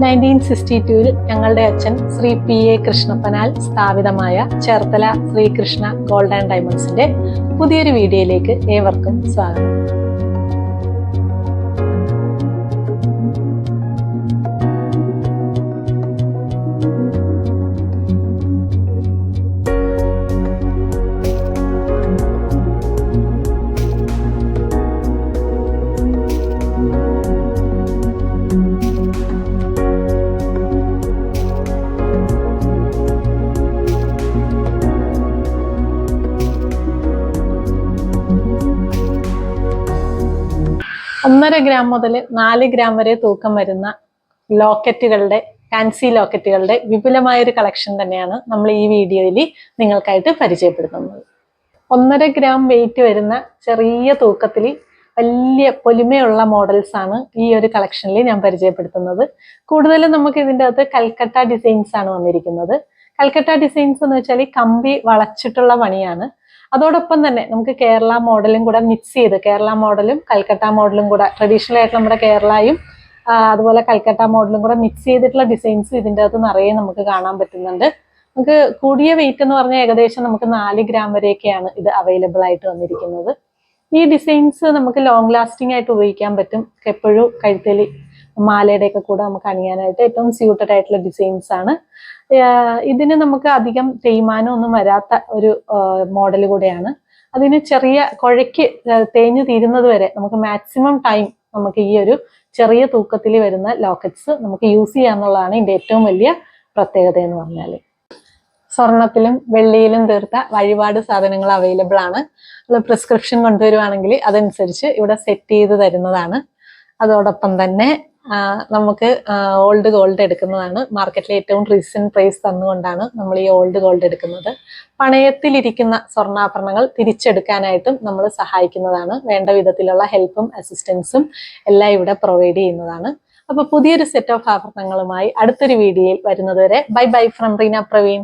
1962 ഞങ്ങളുടെ അച്ഛൻ ശ്രീ P.A. കൃഷ്ണപ്പനാൽ സ്ഥാപിതമായ ചേർത്തല ശ്രീകൃഷ്ണ ഗോൾഡ് ആൻഡ് ഡയമണ്ട്സിന്റെ പുതിയൊരു വീഡിയോയിലേക്ക് ഏവർക്കും സ്വാഗതം. ഒന്നര ഗ്രാം മുതൽ 4 ഗ്രാം വരെ തൂക്കം വരുന്ന ലോക്കറ്റുകളുടെ ഫാൻസി ലോക്കറ്റുകളുടെ വിപുലമായൊരു കളക്ഷൻ തന്നെയാണ് നമ്മൾ ഈ വീഡിയോയിൽ നിങ്ങൾക്കായിട്ട് പരിചയപ്പെടുത്തുന്നത്. 1.5 ഗ്രാം വെയിറ്റ് വരുന്ന ചെറിയ തൂക്കത്തിൽ വലിയ പൊലിമയുള്ള മോഡൽസ് ആണ് ഈ ഒരു കളക്ഷനിൽ ഞാൻ പരിചയപ്പെടുത്തുന്നത്. കൂടുതലും നമുക്ക് ഇതിൻ്റെ അകത്ത് കൽക്കട്ട ഡിസൈൻസ് ആണ് വന്നിരിക്കുന്നത്. കൽക്കട്ട ഡിസൈൻസ് എന്ന് വെച്ചാൽ കമ്പി വളച്ചിട്ടുള്ള പണിയാണ്. അതോടൊപ്പം തന്നെ നമുക്ക് കേരള മോഡലും കൂടെ മിക്സ് ചെയ്ത്, കേരള മോഡലും കൽക്കട്ട മോഡലും കൂടെ, ട്രഡീഷണൽ ആയിട്ട് നമ്മുടെ കേരളയും അതുപോലെ കൽക്കട്ട മോഡലും കൂടെ മിക്സ് ചെയ്തിട്ടുള്ള ഡിസൈൻസ് ഇതിൻ്റെ അകത്ത് നിറയെ നമുക്ക് കാണാൻ പറ്റുന്നുണ്ട്. നമുക്ക് കൂടിയ വെയിറ്റ് എന്ന് പറഞ്ഞാൽ ഏകദേശം നമുക്ക് 4 ഗ്രാം വരെയൊക്കെയാണ് ഇത് അവൈലബിൾ ആയിട്ട് വന്നിരിക്കുന്നത്. ഈ ഡിസൈൻസ് നമുക്ക് ലോങ് ലാസ്റ്റിംഗ് ആയിട്ട് ഉപയോഗിക്കാൻ പറ്റും. എപ്പോഴും കഴുത്തിൽ മാലയുടെ ഒക്കെ കൂടെ നമുക്ക് അണിയാനായിട്ട് ഏറ്റവും സ്യൂട്ടഡ് ആയിട്ടുള്ള ഡിസൈൻസ് ആണ്. ഇതിന് നമുക്ക് അധികം തേയ്മാനം ഒന്നും വരാത്ത ഒരു മോഡൽ കൂടെയാണ്. അതിന് ചെറിയ കുഴയ്ക്ക് തേഞ്ഞു തീരുന്നത് വരെ നമുക്ക് മാക്സിമം ടൈം നമുക്ക് ഈ ഒരു ചെറിയ തൂക്കത്തിൽ വരുന്ന ലോക്കറ്റ്സ് നമുക്ക് യൂസ് ചെയ്യാന്നുള്ളതാണ് ഇതിന്റെ ഏറ്റവും വലിയ പ്രത്യേകത എന്ന് പറഞ്ഞാൽ. സ്വർണത്തിലും വെള്ളിയിലും തീർത്ത വഴിപാട് സാധനങ്ങൾ അവൈലബിൾ ആണ്. പ്രിസ്ക്രിപ്ഷൻ കൊണ്ടുവരുവാണെങ്കിൽ അതനുസരിച്ച് ഇവിടെ സെറ്റ് ചെയ്ത് തരുന്നതാണ്. അതോടൊപ്പം തന്നെ നമുക്ക് ഓൾഡ് ഗോൾഡ് എടുക്കുന്നതാണ്. മാർക്കറ്റിലെ ഏറ്റവും റീസെന്റ് പ്രൈസ് തന്നുകൊണ്ടാണ് നമ്മൾ ഈ ഓൾഡ് ഗോൾഡ് എടുക്കുന്നത്. പണയത്തിലിരിക്കുന്ന സ്വർണ്ണാഭരണങ്ങൾ തിരിച്ചെടുക്കാനായിട്ടും നമ്മൾ സഹായിക്കുന്നതാണ്. വേണ്ട വിധത്തിലുള്ള ഹെൽപ്പും അസിസ്റ്റൻസും എല്ലാം ഇവിടെ പ്രൊവൈഡ് ചെയ്യുന്നതാണ്. അപ്പൊ പുതിയൊരു സെറ്റ് ഓഫ് ആഭരണങ്ങളുമായി അടുത്തൊരു വീഡിയോയിൽ വരുന്നതുവരെ bye bye from Reena Praveen.